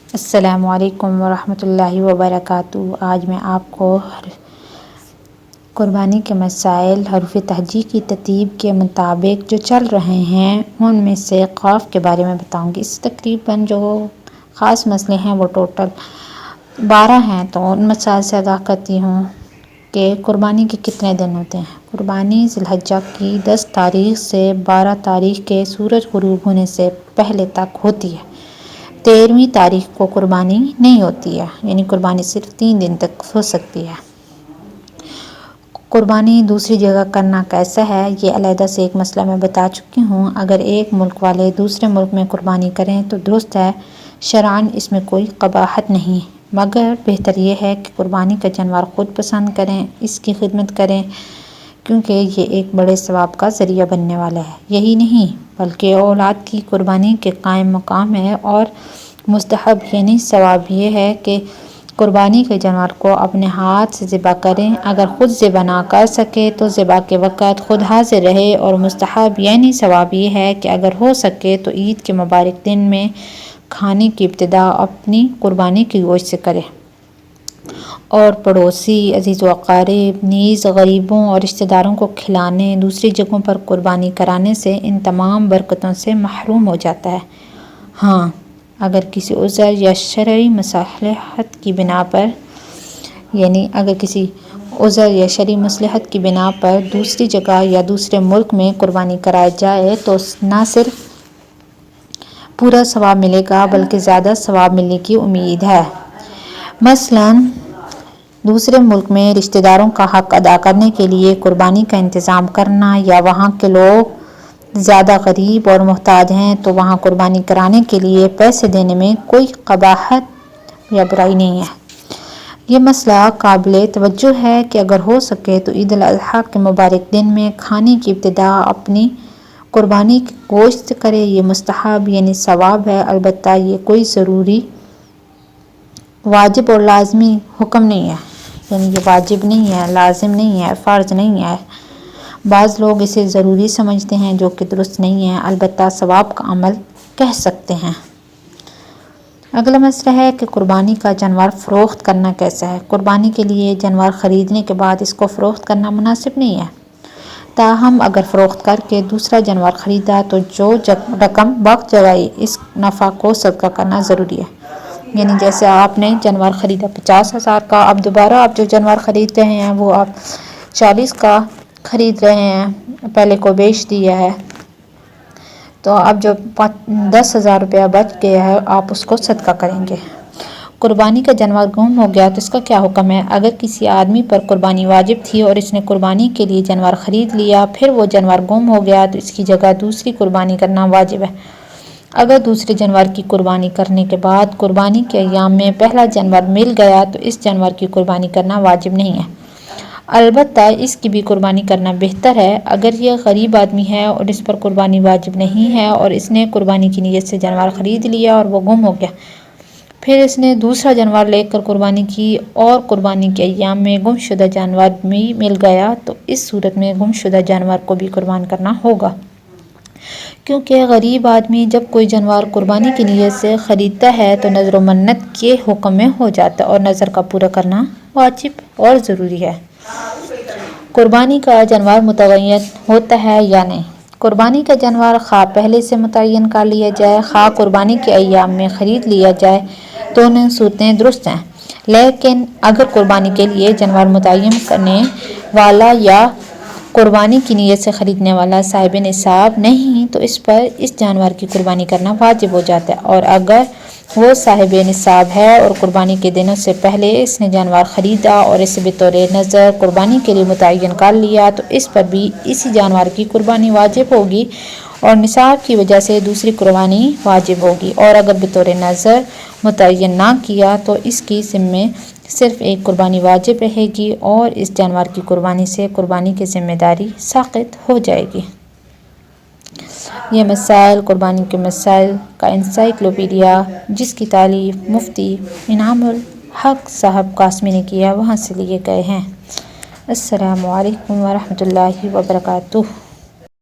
السلام علیکم ورحمۃ اللہ وبرکاتہ۔ آج میں آپ کو قربانی کے مسائل حروف تہجی کی ترتیب کے مطابق جو چل رہے ہیں ان میں سے قاف کے بارے میں بتاؤں گی۔ اس تقریباً جو خاص مسئلے ہیں وہ ٹوٹل 12 ہیں، تو ان مسائل سے آگاہ کرتی ہوں کہ قربانی کے کتنے دن ہوتے ہیں۔ قربانی ذی الحجہ کی 10 تاریخ سے 12 تاریخ کے سورج غروب ہونے سے پہلے تک ہوتی ہے۔ 13ویں تاریخ کو قربانی نہیں ہوتی ہے، یعنی قربانی صرف 3 دن تک ہو سکتی ہے۔ قربانی دوسری جگہ کرنا کیسا ہے، یہ علیحدہ سے ایک مسئلہ میں بتا چکی ہوں۔ اگر ایک ملک والے دوسرے ملک میں قربانی کریں تو درست ہے، شرعاً اس میں کوئی قباحت نہیں، مگر بہتر یہ ہے کہ قربانی کا جانور خود پسند کریں، اس کی خدمت کریں، کیونکہ یہ ایک بڑے ثواب کا ذریعہ بننے والا ہے۔ یہی نہیں بلکہ اولاد کی قربانی کے قائم مقام ہے اور مستحب یعنی ثواب یہ ہے کہ قربانی کے جانور کو اپنے ہاتھ سے ذبح کریں۔ اگر خود ذبح نہ کر سکے تو ذبح کے وقت خود حاضر رہے، اور مستحب یعنی ثواب یہ ہے کہ اگر ہو سکے تو عید کے مبارک دن میں کھانے کی ابتدا اپنی قربانی کی گوشت سے کرے، اور پڑوسی، عزیز و اقارب، نیز غریبوں اور رشتہ داروں کو کھلانے، دوسری جگہوں پر قربانی کرانے سے ان تمام برکتوں سے محروم ہو جاتا ہے۔ ہاں، اگر کسی عذر یا شرعی مصلحت کی بنا پر دوسری جگہ یا دوسرے ملک میں قربانی کرائی جائے تو نہ صرف پورا ثواب ملے گا بلکہ زیادہ ثواب ملنے کی امید ہے۔ مثلاً دوسرے ملک میں رشتہ داروں کا حق ادا کرنے کے لیے قربانی کا انتظام کرنا، یا وہاں کے لوگ زیادہ غریب اور محتاج ہیں تو وہاں قربانی کرانے کے لیے پیسے دینے میں کوئی قباحت یا برائی نہیں ہے۔ یہ مسئلہ قابل توجہ ہے کہ اگر ہو سکے تو عید الاضحیٰ کے مبارک دن میں کھانے کی ابتدا اپنی قربانی کے گوشت سے کرے۔ یہ مستحب یعنی ثواب ہے، البتہ یہ کوئی ضروری، واجب اور لازمی حکم نہیں ہے، یعنی یہ واجب نہیں ہے، لازم نہیں ہے، فرض نہیں ہے۔ بعض لوگ اسے ضروری سمجھتے ہیں، جو کہ درست نہیں ہے، البتہ ثواب کا عمل کہہ سکتے ہیں۔ اگلا مسئلہ ہے کہ قربانی کا جانور فروخت کرنا کیسا ہے۔ قربانی کے لیے جانور خریدنے کے بعد اس کو فروخت کرنا مناسب نہیں ہے، تاہم اگر فروخت کر کے دوسرا جانور خریدا تو جو رقم وقت جگائی اس نفع کو صدقہ کرنا ضروری ہے۔ یعنی جیسے آپ نے جانور خریدا 50,000 کا، اب دوبارہ آپ جو جانور خرید رہے ہیں وہ آپ 40 کا خرید رہے ہیں، پہلے کو بیچ دیا ہے، تو اب جو 10,000 روپیہ بچ گیا ہے آپ اس کو صدقہ کریں گے۔ قربانی کا جانور گم ہو گیا تو اس کا کیا حکم ہے۔ اگر کسی آدمی پر قربانی واجب تھی اور اس نے قربانی کے لیے جانور خرید لیا، پھر وہ جانور گم ہو گیا تو اس کی جگہ دوسری قربانی کرنا واجب ہے۔ اگر دوسرے جانور کی قربانی کرنے کے بعد قربانی کے ایام میں پہلا جانور مل گیا تو اس جانور کی قربانی کرنا واجب نہیں ہے، البتہ اس کی بھی قربانی کرنا بہتر ہے۔ اگر یہ غریب آدمی ہے اور اس پر قربانی واجب نہیں ہے اور اس نے قربانی کی نیت سے جانور خرید لیا اور وہ گم ہو گیا، پھر اس نے دوسرا جانور لے کر قربانی کی اور قربانی کے ایام میں گم شدہ جانور بھی مل گیا، تو اس صورت میں گم شدہ جانور کو بھی قربان کرنا ہوگا، کیونکہ غریب آدمی جب کوئی جانور قربانی کی نیت سے خریدتا ہے تو نذر و منت کے حکم میں ہو جاتا ہے، اور نذر کا پورا کرنا واجب اور ضروری ہے۔ قربانی کا جانور متعین ہوتا ہے یا نہیں۔ قربانی کا جانور خواہ پہلے سے متعین کر لیا جائے، خواہ قربانی کے ایام میں خرید لیا جائے، دونوں صورتیں درست ہیں، لیکن اگر قربانی کے لیے جانور متعین کرنے والا یا قربانی کی نیت سے خریدنے والا صاحب نصاب نہیں تو اس پر اس جانور کی قربانی کرنا واجب ہو جاتا ہے، اور اگر وہ صاحب نصاب ہے اور قربانی کے دنوں سے پہلے اس نے جانور خریدا اور اسے بطور نذر قربانی کے لیے متعین کر لیا تو اس پر بھی اسی جانور کی قربانی واجب ہوگی، اور نصاب کی وجہ سے دوسری قربانی واجب ہوگی، اور اگر بطور نذر متعین نہ کیا تو اس کی ذمہ صرف ایک قربانی واجب رہے گی، اور اس جانور کی قربانی سے قربانی کی ذمہ داری ساقط ہو جائے گی۔ یہ مسائل قربانی کے مسائل کا انسائکلوپیڈیا، جس کی تالیف مفتی انعام الحق صاحب قاسمی نے کیا، وہاں سے لیے گئے ہیں۔ السلام علیکم ورحمۃ اللہ وبرکاتہ۔